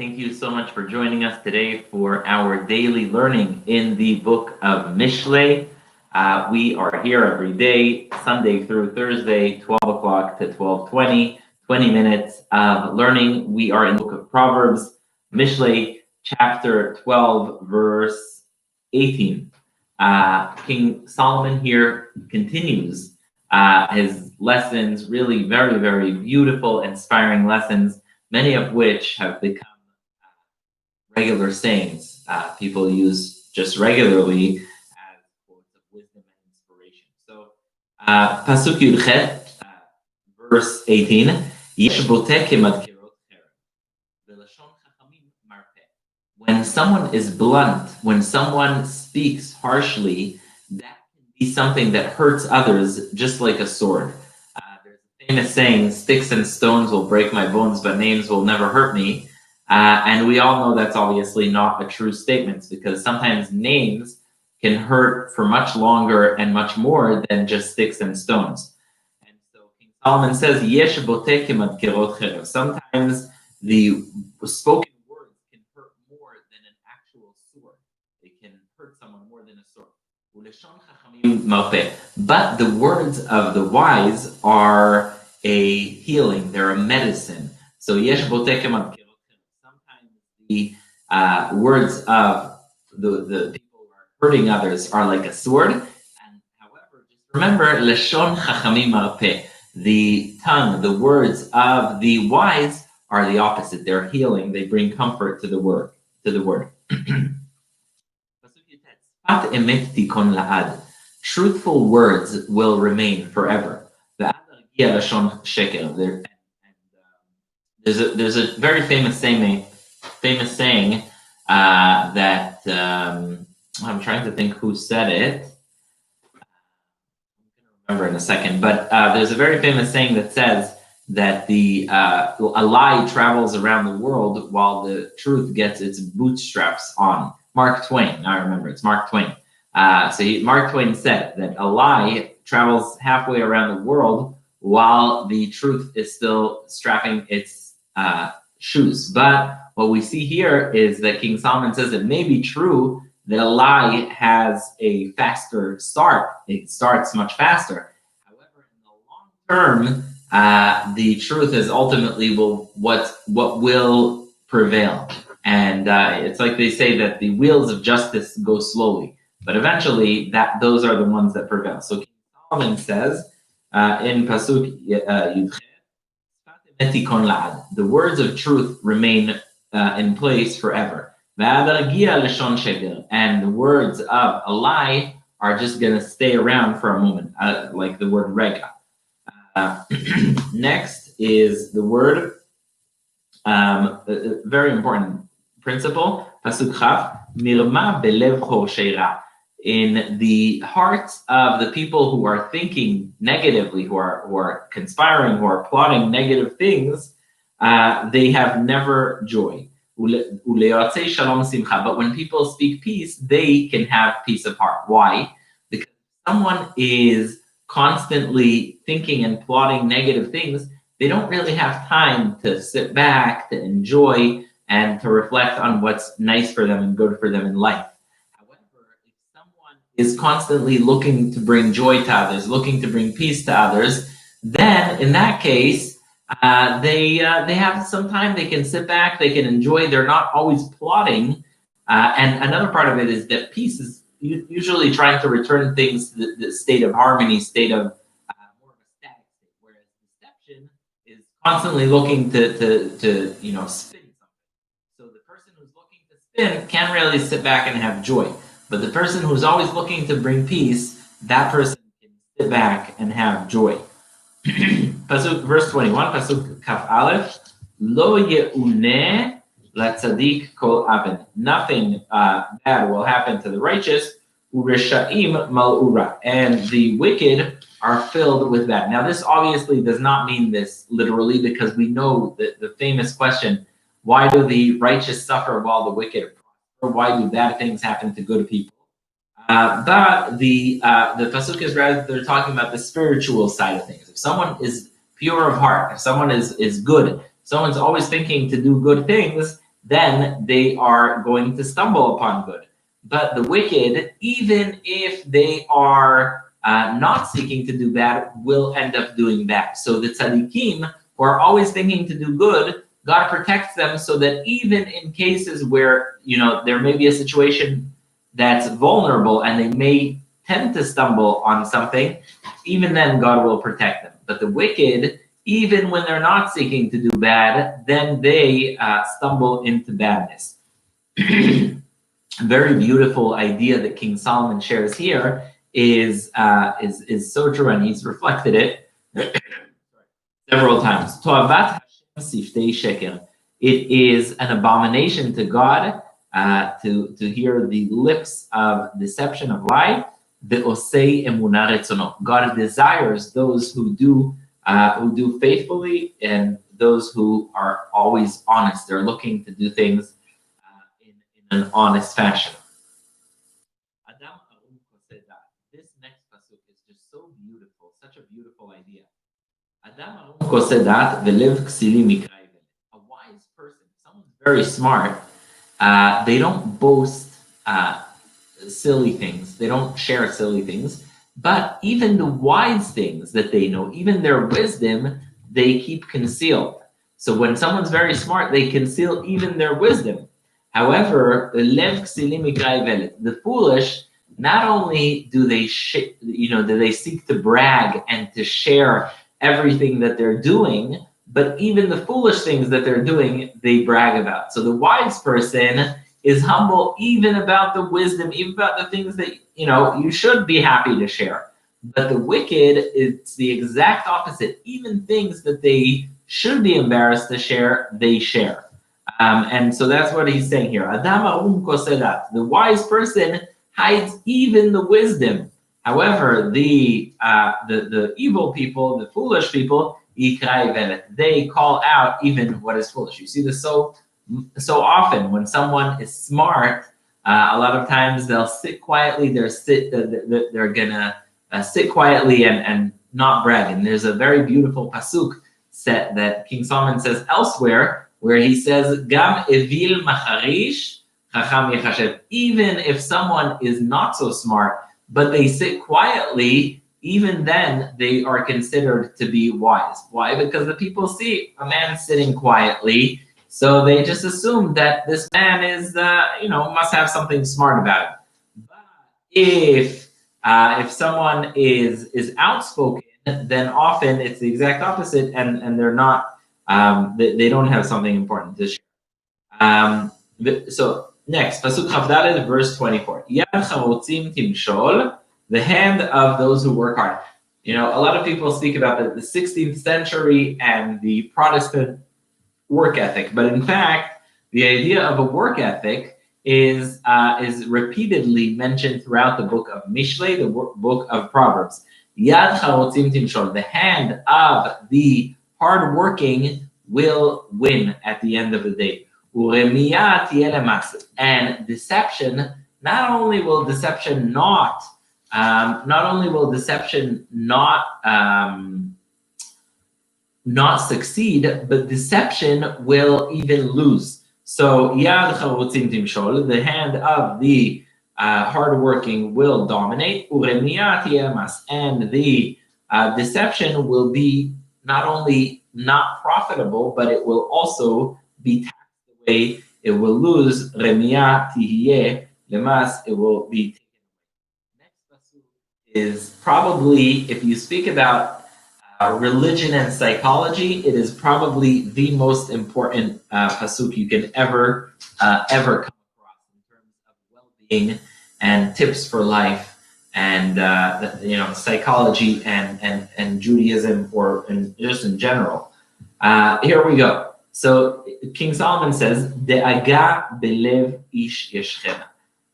Thank you so much for joining us today for our daily learning in the book of Mishlei. We are here every day, Sunday through Thursday, 12 o'clock to 12:20, 20 minutes of learning. We are in the book of Proverbs, Mishlei, chapter 12, verse 18. King Solomon here continues his lessons, really very, very beautiful, inspiring lessons, many of which have become regular sayings people use just regularly as quotes of wisdom and inspiration. So, Pasuk Yudchet, verse 18, Yesh botek kemadkirot cherem, velashon chachamim marpeh. When someone is blunt, when someone speaks harshly, that can be something that hurts others just like a sword. There's a famous saying, sticks and stones will break my bones, but names will never hurt me. And we all know that's obviously not a true statement, because sometimes names can hurt for much longer and much more than just sticks and stones. And so King Solomon says, Yesh botek kemadkirot cherem. Sometimes the spoken words can hurt more than an actual sword. They can hurt someone more than a sword. But the words of the wise are a healing, they're a medicine. So Yesh botek kemadkirot. The words of the people who are hurting others are like a sword. And however, just remember, Leshon Chachamim Marpeh, the tongue, the words of the wise are the opposite. They're healing. They bring comfort to the word. Truthful words will remain forever. There's a very famous saying that I'm trying to think who said it. I'm going to remember in a second, but there's a very famous saying that says that a lie travels around the world while the truth gets its bootstraps on. Mark Twain, I remember, it's Mark Twain. Mark Twain said that a lie travels halfway around the world while the truth is still strapping its shoes. But what we see here is that King Solomon says it may be true that a lie has a faster start. It starts much faster. However, in the long term, the truth is ultimately what will prevail. And it's like they say that the wheels of justice go slowly, but eventually those are the ones that prevail. So King Solomon says in Pasuk Yudchet, the words of truth remain in place forever. And the words of a lie are just going to stay around for a moment, like the word rega. Next is the word, very important principle, Pasuk Chaf, Mirma belev chorshei ra. In the hearts of the people who are thinking negatively, who are conspiring, who are plotting negative things, they have never joy. But when people speak peace, they can have peace of heart. Why? Because someone is constantly thinking and plotting negative things, they don't really have time to sit back, to enjoy, and to reflect on what's nice for them and good for them in life. Is constantly looking to bring joy to others, looking to bring peace to others, then in that case, they have some time, they can sit back, they can enjoy, they're not always plotting. And another part of it is that peace is usually trying to return things to the state of harmony, state of more of a static state, whereas deception is constantly looking to spin something. So the person who's looking to spin can't really sit back and have joy. But the person who's always looking to bring peace, that person can sit back and have joy. Pasuk, verse 21, Pasuk Kaf Aleph, Lo ye'uneh latzadik kol aven. Nothing bad will happen to the righteous, u'reshaim mal'ura. And the wicked are filled with that. Now, this obviously does not mean this literally, because we know that the famous question, why do the righteous suffer while the wicked prosper? Why do bad things happen to good people? But the pasuk is rather, they're talking about the spiritual side of things. If someone is pure of heart, if someone is good, someone's always thinking to do good things, then they are going to stumble upon good. But the wicked, even if they are not seeking to do bad, will end up doing bad. So the tzaddikim, who are always thinking to do good, God protects them so that even in cases where, there may be a situation that's vulnerable and they may tend to stumble on something, even then God will protect them. But the wicked, even when they're not seeking to do bad, then they stumble into badness. Very beautiful idea that King Solomon shares here is so true, and he's reflected it several times. To'avat Hashem siftei sheker. It is an abomination to God to hear the lips of deception, of lie. Ve'osei emunah retzono. God desires those who do faithfully and those who are always honest. They're looking to do things in an honest fashion. This next pasuk is just so beautiful, such a beautiful idea. A wise person, someone very smart, they don't boast silly things. They don't share silly things. But even the wise things that they know, even their wisdom, they keep concealed. So when someone's very smart, they conceal even their wisdom. However, the foolish, not only do they seek to brag and to share everything that they're doing, but even the foolish things that they're doing, they brag about. So the wise person is humble even about the wisdom, even about the things that you should be happy to share. But the wicked, it's the exact opposite. Even things that they should be embarrassed to share, they share. And so that's what he's saying here. Adam arum kosedat. The wise person hides even the wisdom. However, the evil people, the foolish people, they call out even what is foolish. You see this so often when someone is smart. A lot of times they'll sit quietly. They're gonna sit quietly and not brag. And there's a very beautiful pasuk set that King Solomon says elsewhere, where he says, "Gam evil macharish chacham yechashev." Even if someone is not so smart, but they sit quietly, even then they are considered to be wise. Why? Because the people see a man sitting quietly, so they just assume that this man is, must have something smart about him. But if someone is outspoken, then often it's the exact opposite, and they're not. They don't have something important to share. So next, pasuk Chavdaled, verse 24. Yad charotzim timshol, the hand of those who work hard. A lot of people speak about the 16th century and the Protestant work ethic, but in fact, the idea of a work ethic is repeatedly mentioned throughout the book of Mishlei, the book of Proverbs. Yad charotzim timshol, the hand of the hardworking will win at the end of the day. And deception, not only will deception not succeed, but deception will even lose. So yad charotzim timshol, the hand of the hardworking will dominate. And the deception will be not only not profitable, but it will also be taxed away. It will lose. Remiyah tihiyeh lemas. It will be taken away. Next pasuk is probably, if you speak about religion and psychology, it is probably the most important pasuk you can ever come across in terms of well-being and tips for life. And psychology and Judaism, or just in general. Here we go. So King Solomon says, "De'aga belev ish yeshchena."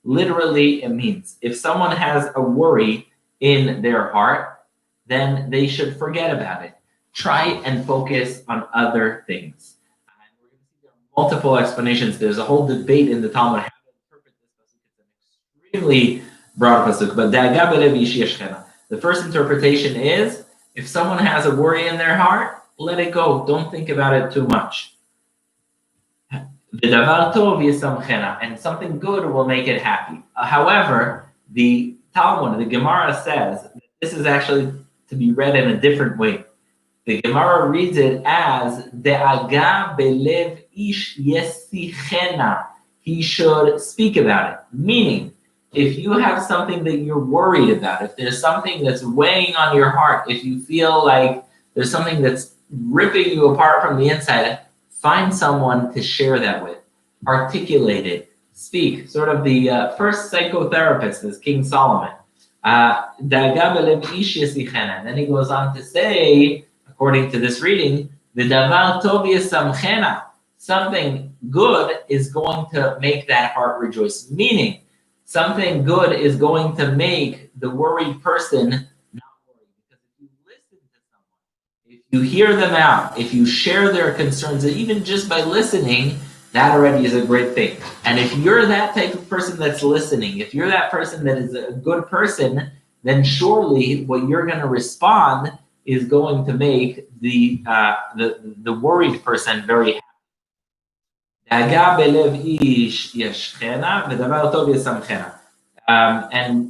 Literally, it means if someone has a worry in their heart, then they should forget about it. Try and focus on other things. And we're going to see there are multiple explanations. There's a whole debate in the Talmud how to interpret this pasuk. It's an extremely broad pasuk, but the first interpretation is, if someone has a worry in their heart, let it go. Don't think about it too much. V'davar tov yisamchena, and something good will make it happy. However, the Talmud, the Gemara says that this is actually to be read in a different way. The Gemara reads it as de'aga belev ish yesichena. He should speak about it. Meaning, if you have something that you're worried about, if there's something that's weighing on your heart, if you feel like there's something that's ripping you apart from the inside, find someone to share that with. Articulate it. Speak. Sort of the first psychotherapist is King Solomon. And then he goes on to say, according to this reading, v'davar tov yisamchena, something good is going to make that heart rejoice. Meaning, something good is going to make the worried person not worry. Because if you listen to someone, if you hear them out, if you share their concerns, even just by listening, that already is a great thing. And if you're that type of person that's listening, if you're that person that is a good person, then surely what you're going to respond is going to make the worried person very happy. And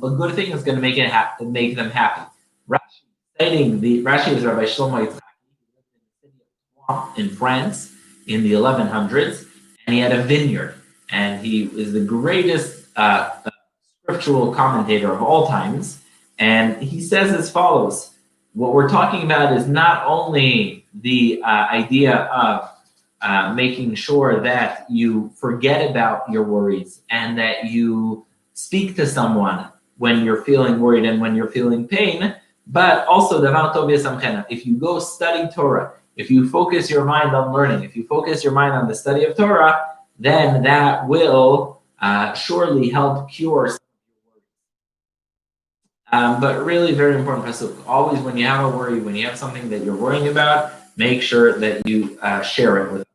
a good thing is going to make them happy. Rashi is Rabbi Shlomo Yitzchak in France in the 1100s, and he had a vineyard, and he is the greatest scriptural commentator of all times. And he says as follows: what we're talking about is not only the idea of making sure that you forget about your worries and that you speak to someone when you're feeling worried and when you're feeling pain, but also if you go study Torah, if you focus your mind on learning, if you focus your mind on the study of Torah, then that will surely help cure some of your worries. But really very important pasuk. Always when you have a worry, when you have something that you're worrying about, make sure that you share it with them.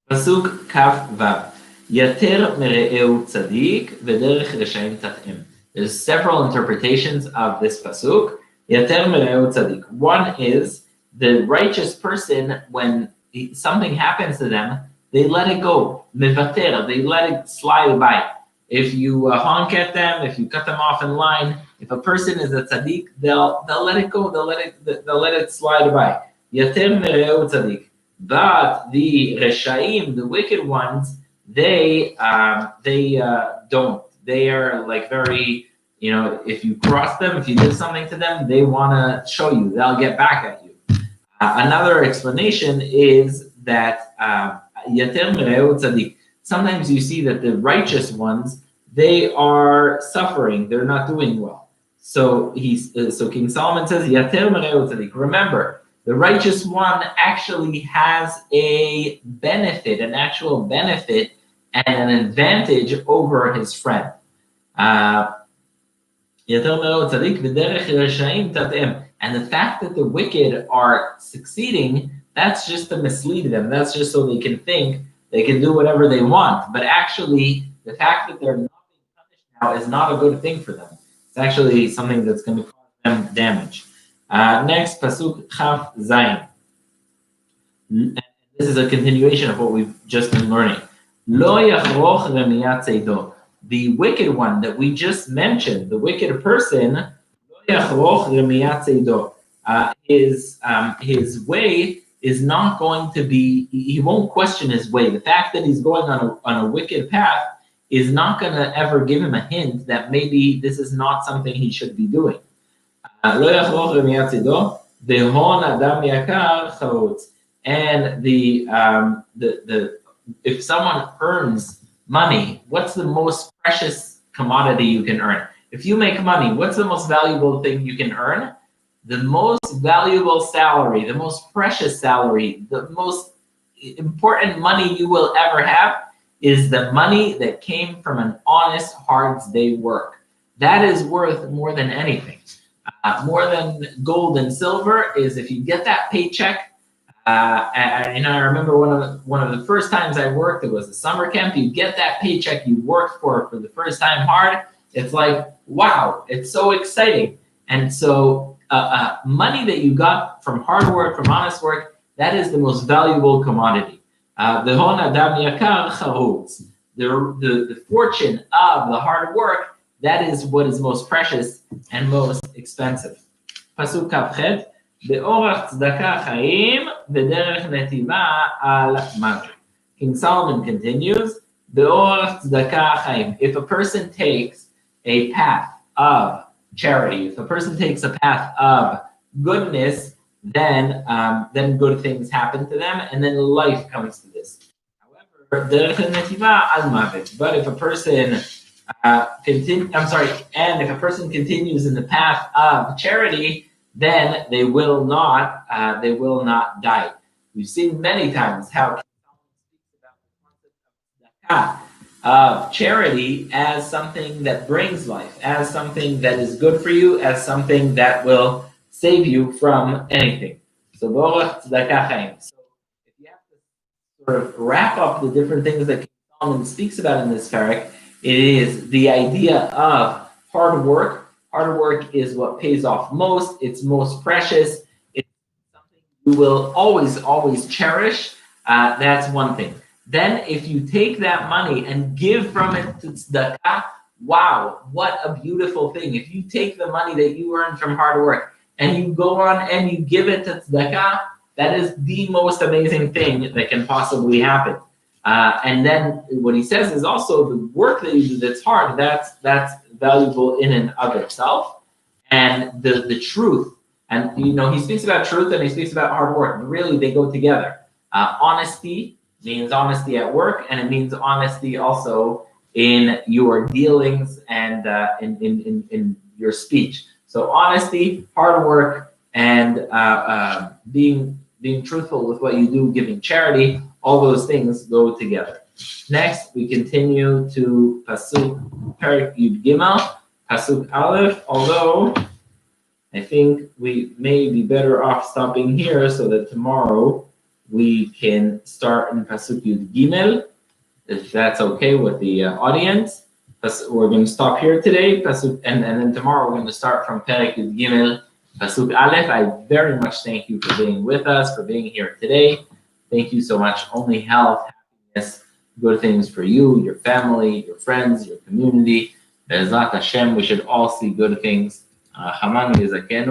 Pasuk Kaf Vav. Yater mereu tzadik v'derech reshaim tat'im. There's several interpretations of this pasuk. Yater mereu tzadik. One is the righteous person, when something happens to them, they let it go. Mevater, they let it slide by. If you honk at them, if you cut them off in line, if a person is a tzaddik, they'll let it go. They'll let it slide by. Yater mereu tzadik. But the reshaim, the wicked ones, they don't. They are like very, if you cross them, if you did something to them, they want to show you. They'll get back at you. Another explanation is that yater mereu tzadik. Sometimes you see that the righteous ones, they are suffering. They're not doing well. So King Solomon says yater mereu tzadik. Remember, the righteous one actually has a benefit, an actual benefit, and an advantage over his friend. And the fact that the wicked are succeeding, that's just to mislead them. That's just so they can think they can do whatever they want. But actually, the fact that they're not being punished now is not a good thing for them. It's actually something that's going to cause them damage. Next, Pasuk Chaf Zayin. This is a continuation of what we've just been learning. Lo yachroch remiyat tzeido. The wicked one that we just mentioned, the wicked person, lo yachroch remiyat tzeido. His way is not going to be, he won't question his way. The fact that he's going on a wicked path is not going to ever give him a hint that maybe this is not something he should be doing. And if someone earns money, what's the most precious commodity you can earn? If you make money, what's the most valuable thing you can earn? The most valuable salary, the most precious salary, the most important money you will ever have is the money that came from an honest, hard day's work. That is worth more than anything. More than gold and silver is if you get that paycheck. And I remember one of the first times I worked, it was a summer camp. You get that paycheck you worked for the first time hard. It's like, wow, it's so exciting. And so money that you got from hard work, from honest work, that is the most valuable commodity. V'hon adam yakar charutz. The fortune of the hard work, that is what is most precious and most expensive. Pasuk Kavchet, Be'orach tzedakah chaim v'derech netiva al mavik. King Solomon continues, Be'orach tzedakah chaim. If a person takes a path of charity, if a person takes a path of goodness, then good things happen to them, and then life comes to this. However, derech netiva al mavik. But if a person and if a person continues in the path of charity, then they will not die. We've seen many times how King Solomon speaks about the concept of charity as something that brings life, as something that is good for you, as something that will save you from anything. So tzedakah chaim. So if you have to sort of wrap up the different things that King Solomon speaks about in this parak, it is the idea of hard work. Hard work is what pays off most. It's most precious. It's something you will always cherish. That's one thing. Then if you take that money and give from it to tzedakah, wow, what a beautiful thing. If you take the money that you earned from hard work and you go on and you give it to tzedakah, that is the most amazing thing that can possibly happen. And then what he says is also the work that you do that's hard, that's valuable in and of itself. And the truth, and he speaks about truth and he speaks about hard work. And really, they go together. Honesty means honesty at work, and it means honesty also in your dealings and in your speech. So honesty, hard work, and being truthful with what you do, giving charity, all those things go together. Next, we continue to Pasuk Perik Yud Gimel, Pasuk Aleph, although I think we may be better off stopping here so that tomorrow we can start in Pasuk Yud Gimel, if that's okay with the audience. We're going to stop here today, Pasuk, and then tomorrow we're going to start from Perik Yud Gimel, Pasuk Aleph. I very much thank you for being with us, for being here today. Thank you so much. Only health, happiness, good things for you, your family, your friends, your community. Be'ezrat Hashem, we should all see good things. Haman Yezakenu.